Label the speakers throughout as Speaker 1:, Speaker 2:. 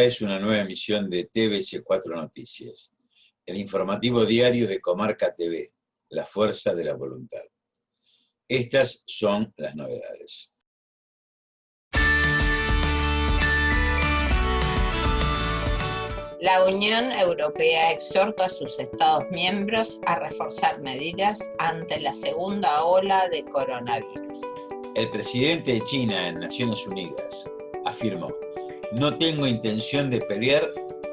Speaker 1: es una nueva emisión de TVC4 Noticias, el informativo diario de Comarca TV, la fuerza de la voluntad. Estas son las novedades.
Speaker 2: La Unión Europea exhorta a sus Estados miembros a reforzar medidas ante la segunda ola de coronavirus.
Speaker 1: El presidente de China en Naciones Unidas afirmó: "No tengo intención de pelear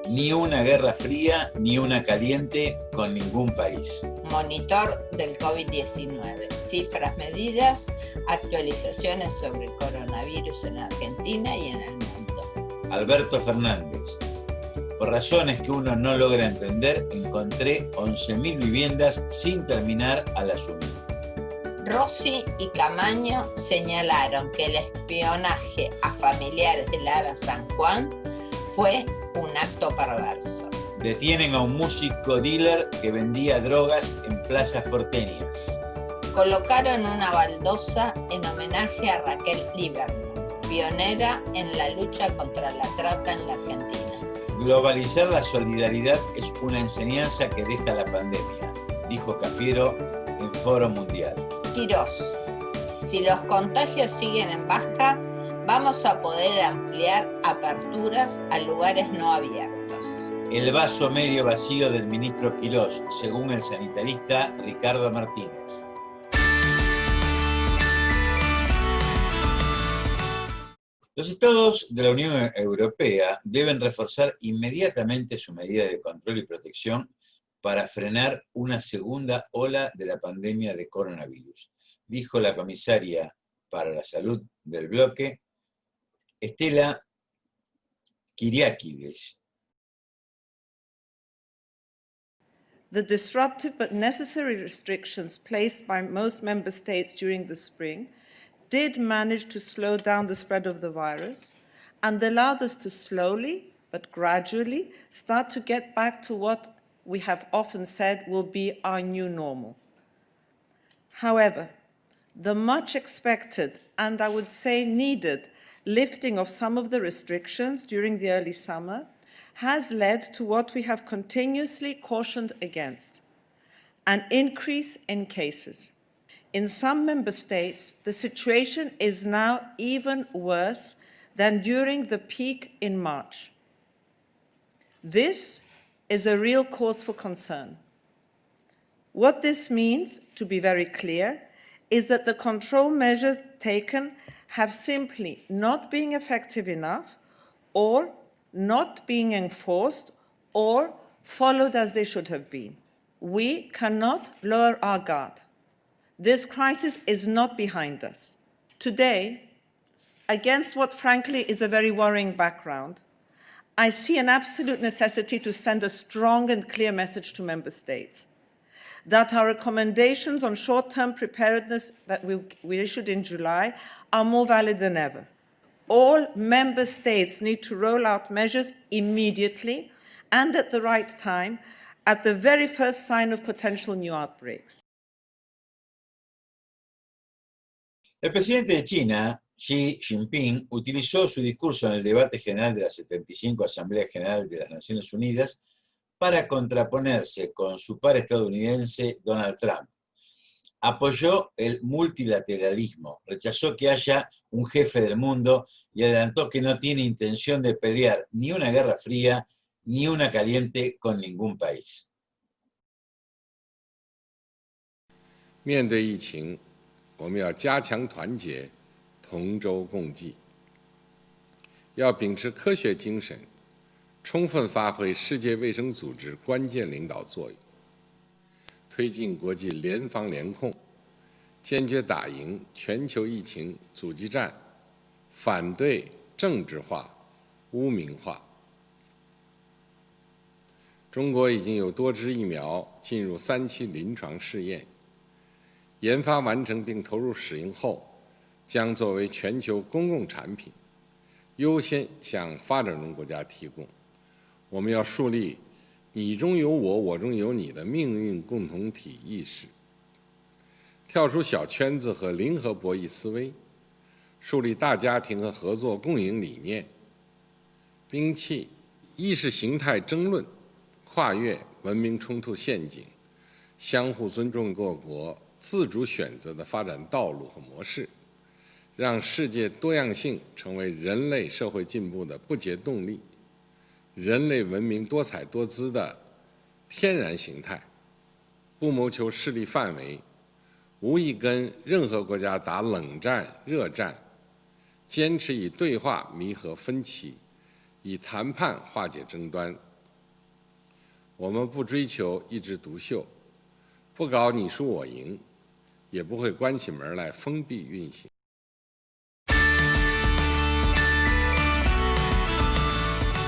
Speaker 1: ni una guerra fría ni una caliente con ningún país".
Speaker 2: Monitor del COVID-19. Cifras, medidas, actualizaciones sobre el coronavirus en Argentina y en el mundo.
Speaker 1: Alberto Fernández: "Por razones que uno no logra entender, encontré 11.000 viviendas sin terminar al asumir".
Speaker 2: Rossi y Camaño señalaron que el espionaje a familiares de Lara San Juan fue un acto perverso.
Speaker 1: Detienen a un músico dealer que vendía drogas en plazas porteñas.
Speaker 2: Colocaron una baldosa en homenaje a Raquel Lieberman, pionera en la lucha contra la trata en la Argentina.
Speaker 1: Globalizar la solidaridad es una enseñanza que deja la pandemia, dijo Cafiero en Foro Mundial.
Speaker 2: Quirós: si los contagios siguen en baja, vamos a poder ampliar aperturas a lugares no abiertos.
Speaker 1: El vaso medio vacío del ministro Quirós, según el sanitarista Ricardo Martínez. Los estados de la Unión Europea deben reforzar inmediatamente su medida de control y protección para frenar una segunda ola de la pandemia de coronavirus, dijo la comisaria para la salud del bloque, Stella Kyriakides.
Speaker 3: The disruptive but necessary restrictions placed by most member states during the spring did manage to slow down the spread of the virus and allowed us to slowly but gradually start to get back to what we have often said will be our new normal. However, the much expected and I would say needed lifting of some of the restrictions during the early summer has led to what we have continuously cautioned against, an increase in cases. In some member states, the situation is now even worse than during the peak in March. This is a real cause for concern. What this means, to be very clear, is that the control measures taken have simply not been effective enough or not being enforced or followed as they should have been. We cannot lower our guard. This crisis is not behind us. Today, against what frankly is a very worrying background, I see an absolute necessity to send a strong and clear message to member states that our recommendations on short-term preparedness that we issued in July are more valid than ever. All member states need to roll out measures immediately and at the right time, at the very first sign of potential new outbreaks.
Speaker 1: El presidente de China, Xi Jinping, utilizó su discurso en el debate general de la 75 Asamblea General de las Naciones Unidas para contraponerse con su par estadounidense Donald Trump. Apoyó el multilateralismo, rechazó que haya un jefe del mundo y adelantó que no tiene intención de pelear ni una guerra fría ni una caliente con ningún país.
Speaker 4: 面对疫情，我们要加强团结，同舟共济，要秉持科学精神，充分发挥世界卫生组织关键领导作用，推进国际联防联控，坚决打赢全球疫情阻击战，反对政治化、污名化。中国已经有多支疫苗进入3期临床试验，研发完成并投入使用后，将作为全球公共产品，优先向发展中国家提供。我们要树立你中有我，我中有你的命运共同体意识，跳出小圈子和零和博弈思维，树立大家庭和合作共赢理念，摒弃意识形态争论跨越文明冲突陷阱，相互尊重各国自主选择的发展道路和模式，让世界多样性成为人类社会进步的不竭动力，人类文明多彩多姿的天然形态，不谋求势力范围，无意跟任何国家打冷战、热战，坚持以对话弥合分歧，以谈判化解争端。我们不追求一枝独秀，不搞你输我赢，也不会关起门来封闭运行。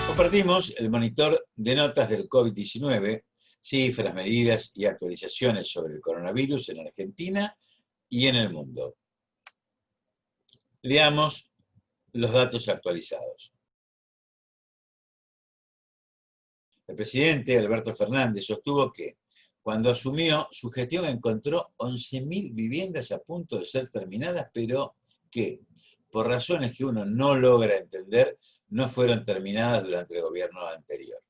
Speaker 1: Compartimos el monitor de notas del COVID-19, cifras, medidas y actualizaciones sobre el coronavirus en Argentina y en el mundo. Leamos los datos actualizados. El presidente Alberto Fernández sostuvo que cuando asumió su gestión encontró 11.000 viviendas a punto de ser terminadas, pero que, por razones que uno no logra entender, no fueron terminadas durante el gobierno anterior.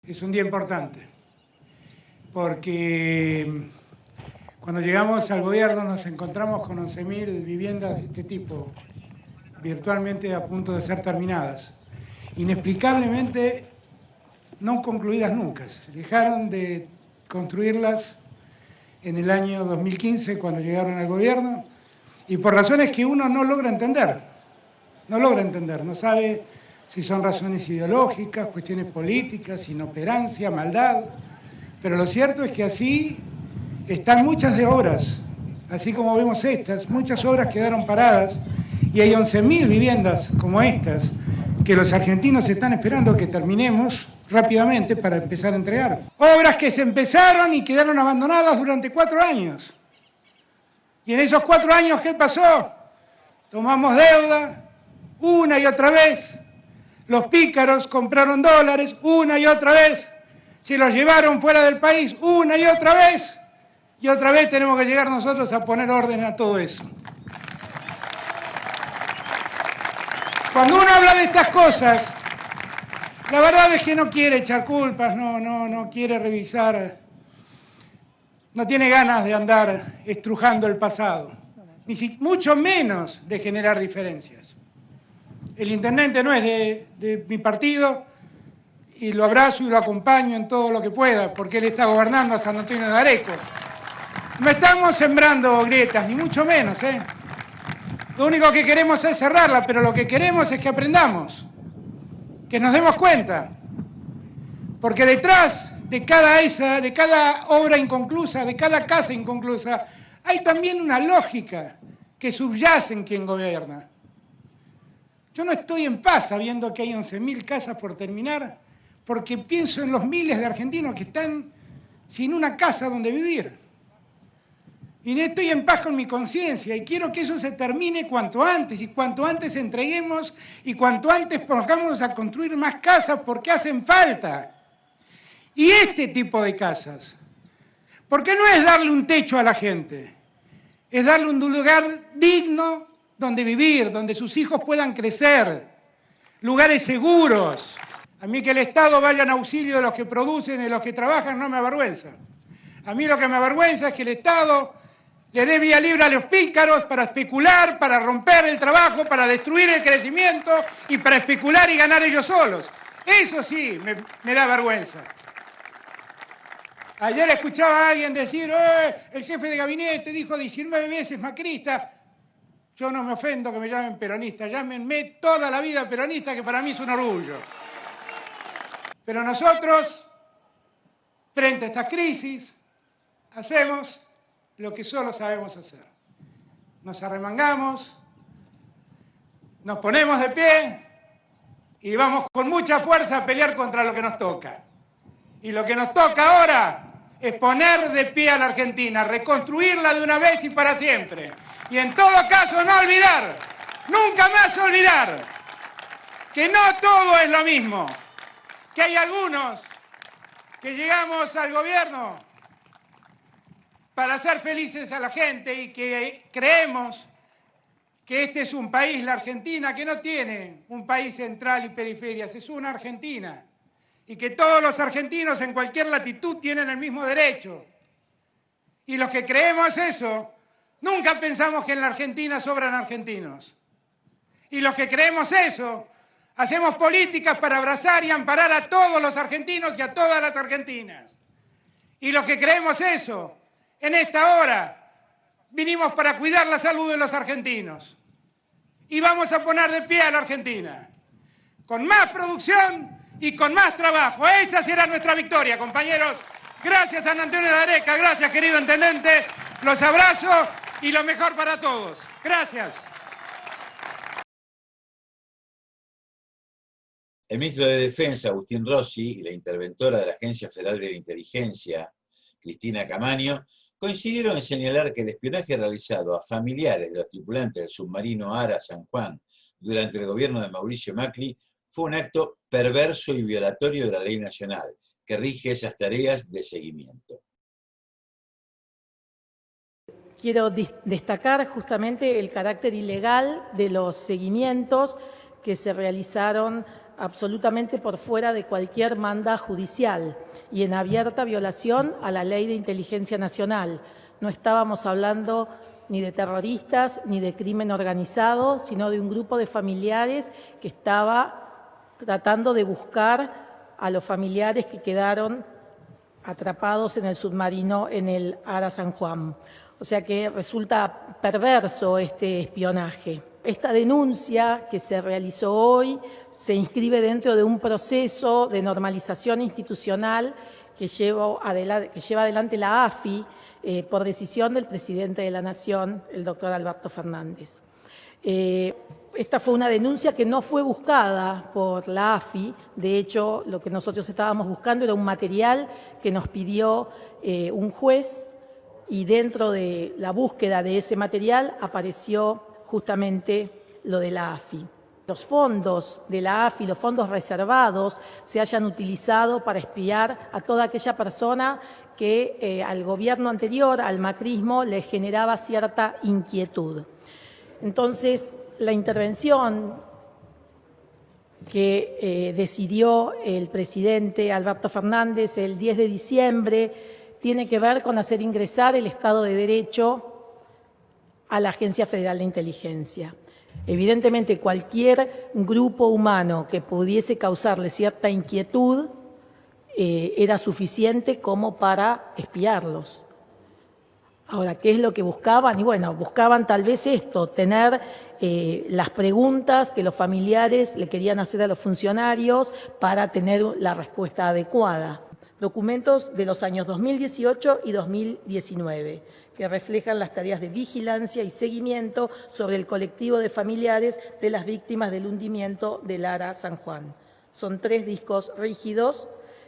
Speaker 5: Es un día importante, porque cuando llegamos al gobierno nos encontramos con 11.000 viviendas de este tipo, virtualmente a punto de ser terminadas. Inexplicablemente no concluidas nunca. Dejaron de construirlas en el año 2015 cuando llegaron al gobierno y por razones que uno no logra entender. No sabe si son razones ideológicas, cuestiones políticas, inoperancia, maldad. Pero lo cierto es que así están muchas de obras, así como vemos estas, muchas obras quedaron paradas y hay 11.000 viviendas como estas que los argentinos están esperando que terminemos rápidamente para empezar a entregar. Obras que se empezaron y quedaron abandonadas durante 4 años. Y en esos 4 años, ¿qué pasó? Tomamos deuda una y otra vez. Los pícaros compraron dólares una y otra vez. Se los llevaron fuera del país una y otra vez. Y otra vez tenemos que llegar nosotros a poner orden a todo eso. Cuando uno habla de estas cosas, la verdad es que no quiere echar culpas, no quiere revisar, no tiene ganas de andar estrujando el pasado, mucho menos de generar diferencias. El intendente no es de mi partido y lo abrazo y lo acompaño en todo lo que pueda, porque él está gobernando a San Antonio de Areco. No estamos sembrando grietas, ni mucho menos, ¿eh? Lo único que queremos es cerrarla, pero lo que queremos es que aprendamos, que nos demos cuenta. Porque detrás de cada obra inconclusa, de cada casa inconclusa, hay también una lógica que subyace en quien gobierna. Yo no estoy en paz sabiendo que hay 11.000 casas por terminar, porque pienso en los miles de argentinos que están sin una casa donde vivir. Y no estoy en paz con mi conciencia y quiero que eso se termine cuanto antes y cuanto antes entreguemos y cuanto antes pongamos a construir más casas porque hacen falta. Y este tipo de casas, porque no es darle un techo a la gente, es darle un lugar digno donde vivir, donde sus hijos puedan crecer, lugares seguros. A mí que el Estado vaya en auxilio de los que producen y de los que trabajan no me avergüenza. A mí lo que me avergüenza es que el Estado le dé vía libre a los pícaros para especular, para romper el trabajo, para destruir el crecimiento y para especular y ganar ellos solos. Eso sí me da vergüenza. Ayer escuchaba a alguien decir, el jefe de gabinete dijo 19 veces macrista. Yo no me ofendo que me llamen peronista, llámenme toda la vida peronista, que para mí es un orgullo. Pero nosotros, frente a estas crisis, hacemos lo que solo sabemos hacer. Nos arremangamos, nos ponemos de pie y vamos con mucha fuerza a pelear contra lo que nos toca. Y lo que nos toca ahora es poner de pie a la Argentina, reconstruirla de una vez y para siempre. Y en todo caso no olvidar, nunca más olvidar, que no todo es lo mismo, que hay algunos que llegamos al gobierno para hacer felices a la gente y que creemos que este es un país, la Argentina, que no tiene un país central y periferias, es una Argentina. Y que todos los argentinos en cualquier latitud tienen el mismo derecho. Y los que creemos eso, nunca pensamos que en la Argentina sobran argentinos. Y los que creemos eso, hacemos políticas para abrazar y amparar a todos los argentinos y a todas las argentinas. Y los que creemos eso, en esta hora, vinimos para cuidar la salud de los argentinos. Y vamos a poner de pie a la Argentina, con más producción y con más trabajo. Esa será nuestra victoria, compañeros. Gracias, San Antonio de Areca. Gracias, querido intendente. Los abrazo y lo mejor para todos. Gracias.
Speaker 1: El ministro de Defensa, Agustín Rossi, y la interventora de la Agencia Federal de la Inteligencia, Cristina Camaño, coincidieron en señalar que el espionaje realizado a familiares de los tripulantes del submarino Ara San Juan durante el gobierno de Mauricio Macri fue un acto perverso y violatorio de la ley nacional que rige esas tareas de seguimiento.
Speaker 6: Quiero destacar justamente el carácter ilegal de los seguimientos que se realizaron absolutamente por fuera de cualquier manda judicial y en abierta violación a la Ley de Inteligencia Nacional. No estábamos hablando ni de terroristas ni de crimen organizado, sino de un grupo de familiares que estaba tratando de buscar a los familiares que quedaron atrapados en el submarino en el Ara San Juan. O sea que resulta perverso este espionaje. Esta denuncia que se realizó hoy se inscribe dentro de un proceso de normalización institucional que lleva adelante la AFI por decisión del presidente de la Nación, el doctor Alberto Fernández. Esta fue una denuncia que no fue buscada por la AFI. De hecho, lo que nosotros estábamos buscando era un material que nos pidió un juez, y dentro de la búsqueda de ese material apareció justamente lo de la AFI. Los fondos de la AFI, los fondos reservados, se hayan utilizado para espiar a toda aquella persona que al gobierno anterior, al macrismo, le generaba cierta inquietud. Entonces, la intervención que decidió el presidente Alberto Fernández el 10 de diciembre tiene que ver con hacer ingresar el Estado de Derecho a la Agencia Federal de Inteligencia. Evidentemente, cualquier grupo humano que pudiese causarle cierta inquietud era suficiente como para espiarlos. Ahora, ¿qué es lo que buscaban? Y bueno, buscaban tal vez esto, tener las preguntas que los familiares le querían hacer a los funcionarios para tener la respuesta adecuada. Documentos de los años 2018 y 2019, que reflejan las tareas de vigilancia y seguimiento sobre el colectivo de familiares de las víctimas del hundimiento del Ara San Juan. Son 3 discos rígidos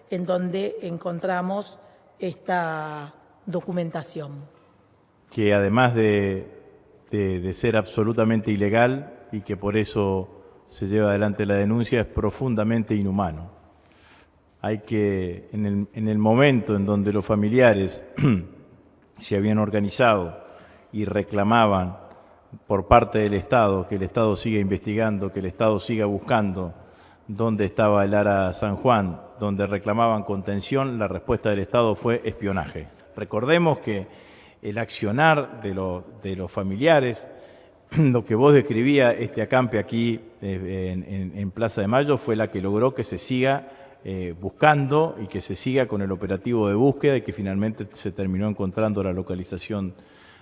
Speaker 6: en donde encontramos esta documentación.
Speaker 7: Que además de ser absolutamente ilegal y que por eso se lleva adelante la denuncia, es profundamente inhumano. Hay que, en el momento en donde los familiares se habían organizado y reclamaban por parte del Estado que el Estado siga investigando, que el Estado siga buscando dónde estaba el Ara San Juan, donde reclamaban contención, la respuesta del Estado fue espionaje. Recordemos que el accionar de los familiares, lo que vos describía, este acampe aquí en Plaza de Mayo, fue la que logró que se siga buscando y que se siga con el operativo de búsqueda y que finalmente se terminó encontrando la localización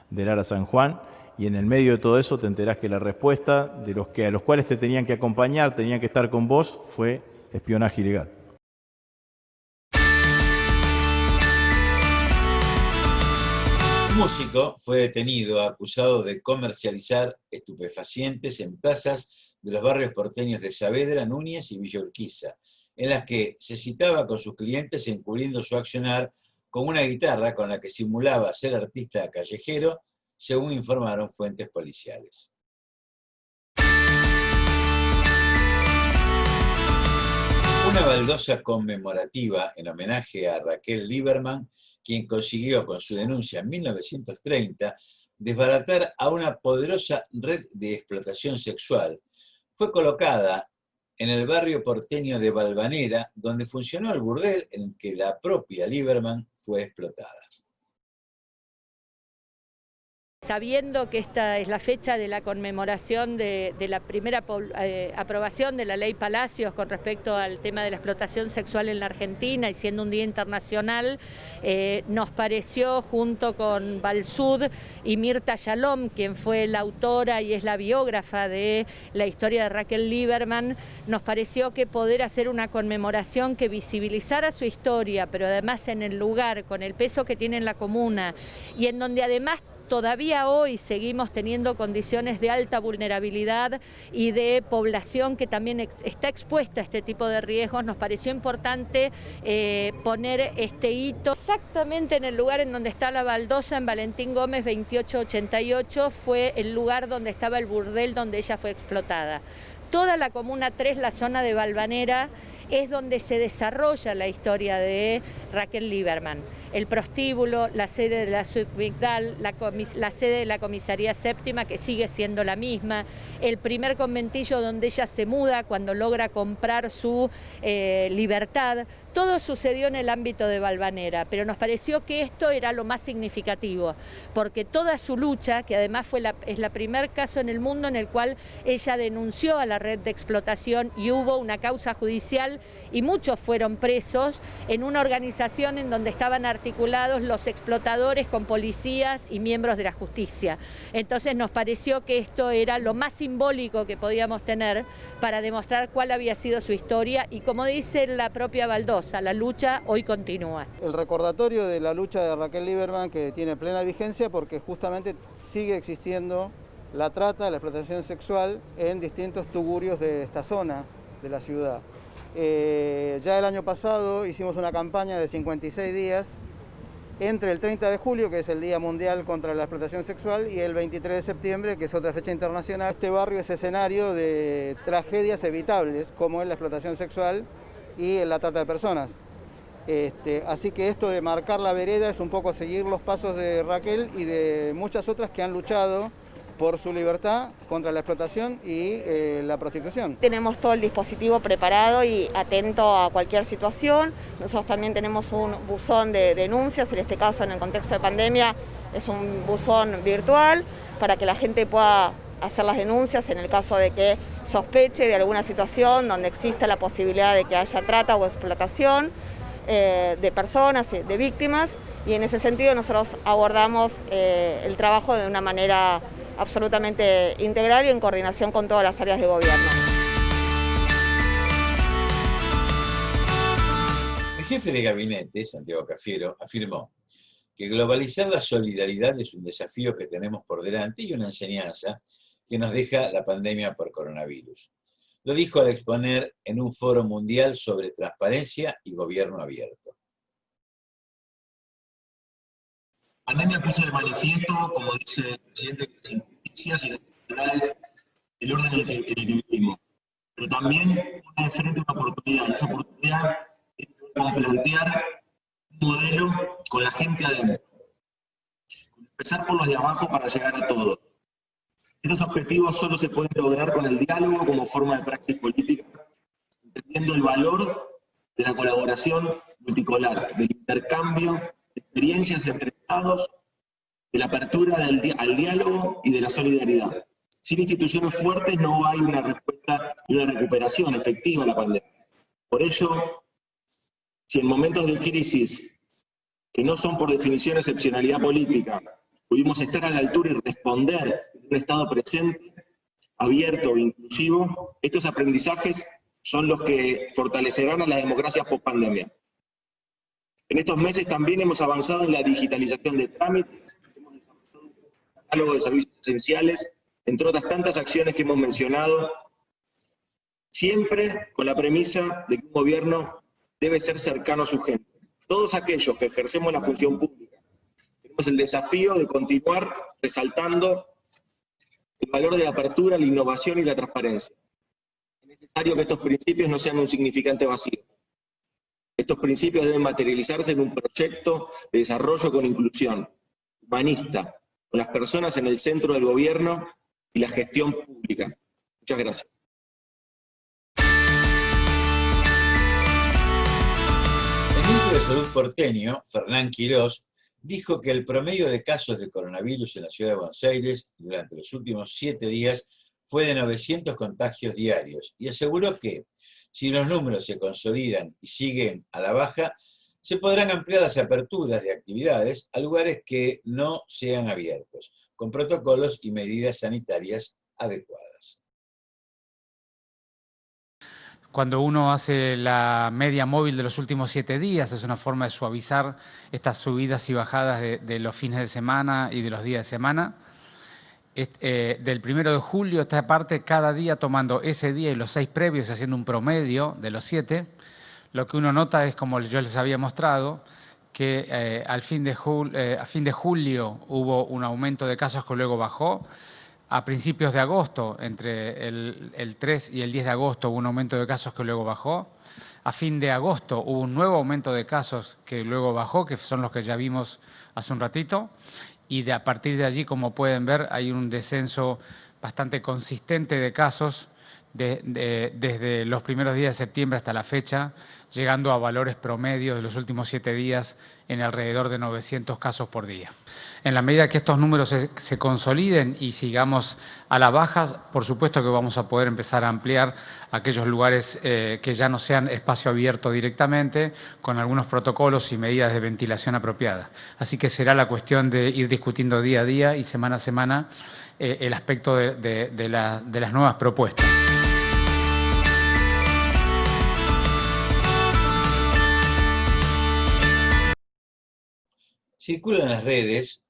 Speaker 7: del Ara San Juan. Y en el medio de todo eso te enterás que la respuesta de los que a los cuales te tenían que acompañar, tenían que estar con vos, fue espionaje ilegal.
Speaker 1: Un músico fue detenido acusado de comercializar estupefacientes en plazas de los barrios porteños de Saavedra, Núñez y Villa Urquiza, en las que se citaba con sus clientes encubriendo su accionar con una guitarra con la que simulaba ser artista callejero, según informaron fuentes policiales. Una baldosa conmemorativa en homenaje a Raquel Lieberman, quien consiguió con su denuncia en 1930 desbaratar a una poderosa red de explotación sexual. Fue colocada en el barrio porteño de Valvanera, donde funcionó el burdel en el que la propia Lieberman fue explotada.
Speaker 8: Sabiendo que esta es la fecha de la conmemoración de la primera aprobación de la Ley Palacios con respecto al tema de la explotación sexual en la Argentina y siendo un día internacional, nos pareció, junto con Balsud y Mirta Shalom, quien fue la autora y es la biógrafa de la historia de Raquel Lieberman, nos pareció que poder hacer una conmemoración que visibilizara su historia, pero además en el lugar, con el peso que tiene en la comuna y en donde además todavía hoy seguimos teniendo condiciones de alta vulnerabilidad y de población que también está expuesta a este tipo de riesgos, nos pareció importante poner este hito exactamente en el lugar en donde está la baldosa, en Valentín Gómez 2888, fue el lugar donde estaba el burdel donde ella fue explotada. Toda la Comuna 3, la zona de Valvanera, es donde se desarrolla la historia de Raquel Lieberman. El prostíbulo, la sede de la Suite Migdal, la sede de la Comisaría Séptima, que sigue siendo la misma, el primer conventillo donde ella se muda cuando logra comprar su libertad. Todo sucedió en el ámbito de Valvanera, pero nos pareció que esto era lo más significativo, porque toda su lucha, que además es la primer caso en el mundo en el cual ella denunció a la red de explotación y hubo una causa judicial y muchos fueron presos en una organización en donde estaban articulados los explotadores con policías y miembros de la justicia. Entonces nos pareció que esto era lo más simbólico que podíamos tener para demostrar cuál había sido su historia y, como dice la propia baldosa, la lucha hoy continúa.
Speaker 9: El recordatorio de la lucha de Raquel Lieberman, que tiene plena vigencia porque justamente sigue existiendo la trata, la explotación sexual en distintos tugurios de esta zona de la ciudad. Ya el año pasado hicimos una campaña de 56 días entre el 30 de julio, que es el Día Mundial contra la Explotación Sexual, y el 23 de septiembre, que es otra fecha internacional. Este barrio es escenario de tragedias evitables, como es la explotación sexual y la trata de personas. Así que esto de marcar la vereda es un poco seguir los pasos de Raquel y de muchas otras que han luchado por su libertad contra la explotación y la prostitución.
Speaker 10: Tenemos todo el dispositivo preparado y atento a cualquier situación. Nosotros también tenemos un buzón de denuncias, en este caso en el contexto de pandemia es un buzón virtual para que la gente pueda hacer las denuncias en el caso de que sospeche de alguna situación donde exista la posibilidad de que haya trata o explotación de personas, de víctimas, y en ese sentido nosotros abordamos el trabajo de una manera absolutamente integral y en coordinación con todas las áreas de gobierno.
Speaker 1: El jefe de gabinete, Santiago Cafiero, afirmó que globalizar la solidaridad es un desafío que tenemos por delante y una enseñanza que nos deja la pandemia por coronavirus. Lo dijo al exponer en un foro mundial sobre transparencia y gobierno abierto.
Speaker 11: La pandemia puso de manifiesto, como dice el presidente, las injusticias y las desigualdades del orden en el que vivimos. Pero también pone de frente una oportunidad, y esa oportunidad es como plantear un modelo con la gente adentro. Empezar por los de abajo para llegar a todos. Estos objetivos solo se pueden lograr con el diálogo como forma de praxis política, entendiendo el valor de la colaboración multipolar, del intercambio de experiencias entre Estados, de la apertura al diálogo y de la solidaridad. Sin instituciones fuertes no hay una respuesta y una recuperación efectiva a la pandemia. Por ello, si en momentos de crisis, que no son por definición excepcionalidad política, pudimos estar a la altura y responder en un Estado presente, abierto e inclusivo, estos aprendizajes son los que fortalecerán a las democracias post-pandemia. En estos meses también hemos avanzado en la digitalización de trámites, hemos desarrollado un catálogo de servicios esenciales, entre otras tantas acciones que hemos mencionado, siempre con la premisa de que un gobierno debe ser cercano a su gente. Todos aquellos que ejercemos la función pública tenemos el desafío de continuar resaltando el valor de la apertura, la innovación y la transparencia. Es necesario que estos principios no sean un significante vacío. Estos principios deben materializarse en un proyecto de desarrollo con inclusión, humanista, con las personas en el centro del gobierno y la gestión pública. Muchas gracias.
Speaker 1: El ministro de Salud porteño, Fernán Quirós, dijo que el promedio de casos de coronavirus en la ciudad de Buenos Aires durante los últimos 7 días fue de 900 contagios diarios y aseguró que, si los números se consolidan y siguen a la baja, se podrán ampliar las aperturas de actividades a lugares que no sean abiertos, con protocolos y medidas sanitarias adecuadas.
Speaker 12: Cuando uno hace la media móvil de los últimos 7 días, es una forma de suavizar estas subidas y bajadas de los fines de semana y de los días de semana. Del 1 de julio, esta parte, cada día tomando ese día y los 6 previos, haciendo un promedio de los 7, lo que uno nota es, como yo les había mostrado, que a fin de julio hubo un aumento de casos que luego bajó. A principios de agosto, entre el 3 y el 10 de agosto, hubo un aumento de casos que luego bajó. A fin de agosto hubo un nuevo aumento de casos que luego bajó, que son los que ya vimos hace un ratito. Y a partir de allí, como pueden ver, hay un descenso bastante consistente de casos desde los primeros días de septiembre hasta la fecha, llegando a valores promedios de los últimos 7 días en alrededor de 900 casos por día. En la medida que estos números se consoliden y sigamos a la baja, por supuesto que vamos a poder empezar a ampliar aquellos lugares que ya no sean espacio abierto directamente, con algunos protocolos y medidas de ventilación apropiadas. Así que será la cuestión de ir discutiendo día a día y semana a semana el aspecto de las nuevas propuestas.
Speaker 1: Circula en las redes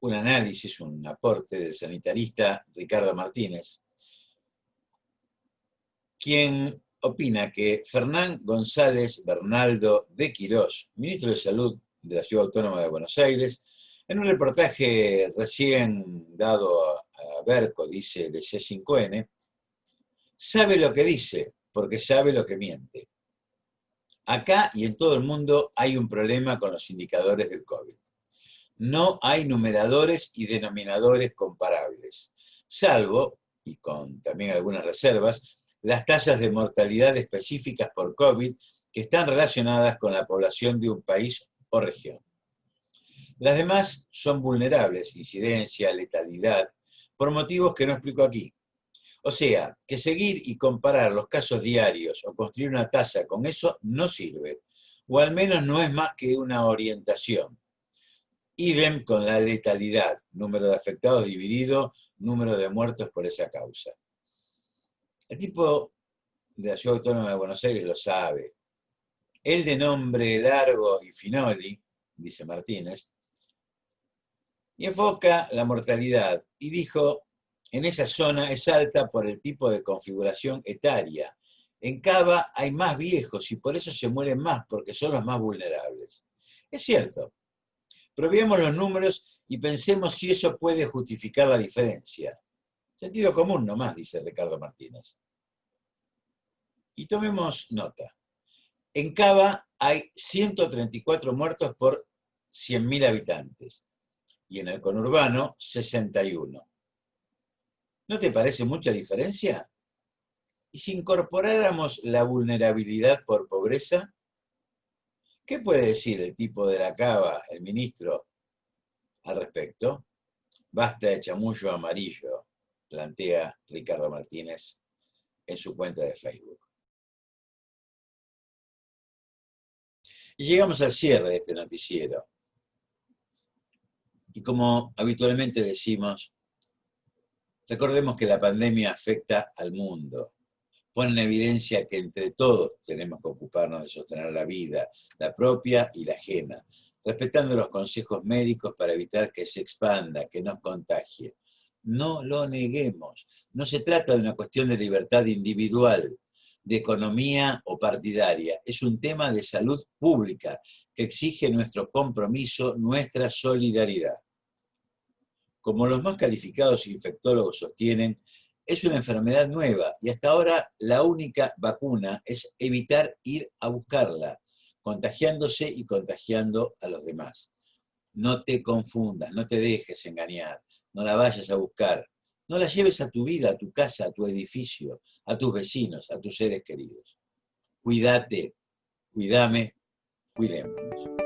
Speaker 1: un análisis, un aporte del sanitarista Ricardo Martínez, quien opina que Fernán González Bernaldo de Quirós, ministro de Salud de la Ciudad Autónoma de Buenos Aires, en un reportaje recién dado a Berco, dice, de C5N, sabe lo que dice porque sabe lo que miente. Acá y en todo el mundo hay un problema con los indicadores del COVID. No hay numeradores y denominadores comparables, salvo, y con también algunas reservas, las tasas de mortalidad específicas por COVID que están relacionadas con la población de un país o región. Las demás son vulnerables, incidencia, letalidad, por motivos que no explico aquí. O sea, que seguir y comparar los casos diarios o construir una tasa con eso no sirve, o al menos no es más que una orientación. Idem con la letalidad, número de afectados dividido, número de muertos por esa causa. El tipo de la Ciudad Autónoma de Buenos Aires lo sabe. Él, de nombre largo y Finoli, dice Martínez, y enfoca la mortalidad y dijo, en esa zona es alta por el tipo de configuración etaria. En Cava hay más viejos y por eso se mueren más, porque son los más vulnerables. Es cierto. Pero veamos los números y pensemos si eso puede justificar la diferencia. Sentido común nomás, dice Ricardo Martínez. Y tomemos nota. En Cava hay 134 muertos por 100.000 habitantes y en el conurbano 61. ¿No te parece mucha diferencia? ¿Y si incorporáramos la vulnerabilidad por pobreza? ¿Qué puede decir el tipo de la Cava, el ministro, al respecto? Basta de chamullo amarillo, plantea Ricardo Martínez en su cuenta de Facebook. Y llegamos al cierre de este noticiero. Y como habitualmente decimos, recordemos que la pandemia afecta al mundo. Pone en evidencia que entre todos tenemos que ocuparnos de sostener la vida, la propia y la ajena, respetando los consejos médicos para evitar que se expanda, que nos contagie. No lo neguemos. No se trata de una cuestión de libertad individual, de economía o partidaria. Es un tema de salud pública que exige nuestro compromiso, nuestra solidaridad. Como los más calificados infectólogos sostienen, es una enfermedad nueva y hasta ahora la única vacuna es evitar ir a buscarla, contagiándose y contagiando a los demás. No te confundas, no te dejes engañar. no la vayas a buscar. No la lleves a tu vida, a tu casa, a tu edificio, a tus vecinos, a tus seres queridos. Cuídate, cuídame, cuidémonos.